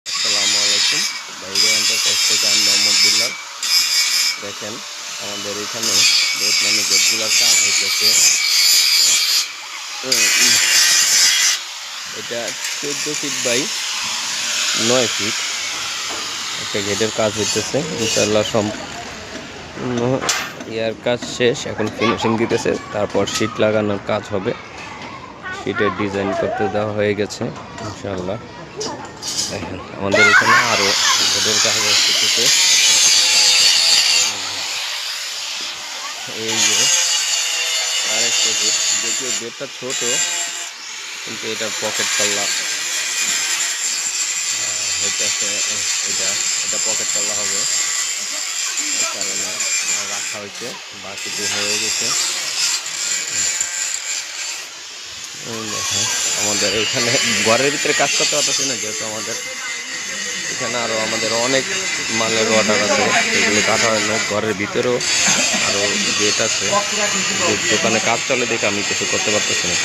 আসসালামু আলাইকুম। বাইরে এন্টারপ্রাইজ থেকে আমি মোহাম্মদ বিল্লাল। দেখেন আমাদের এখানে মানে গেটগুলোর কাজ হইতেছে। এটা 14 ফিট বাই 9 ফিট একটা গেটের কাজ হইতেছে। ইনশাআল্লাহ সম্পূর্ণ ইয়ার কাজ শেষ, এখন ফিনিশিং দিতেছে, তারপর শীট লাগানোর কাজ হবে। শীটের ডিজাইন করতে দেওয়া হয়ে গেছে ইনশাআল্লাহ। দেখেন আমাদের এখানে আরও গেটের কাজ হচ্ছে। এই যে আরেকটা গেট, যদিও গেটটা ছোট কিন্তু এটার পকেট পাল্লা হইতেছে। এটা এটা পকেট পাল্লা হবে, এই কারণে রাখা হয়েছে, বাকিটি হয়ে গেছে। দেখেন আমাদের এখানে ঘরের ভিতরে কাজ করতে পারতেছি না, যেহেতু আমাদের এখানে আরও আমাদের অনেক মালের অর্ডার আছে, এগুলো কাটা হয় না। ঘরের ভিতরেও আরও গেট আছে, দোকানে কাজ চলে দেখে আমি কিছু করতে পারতেছি না।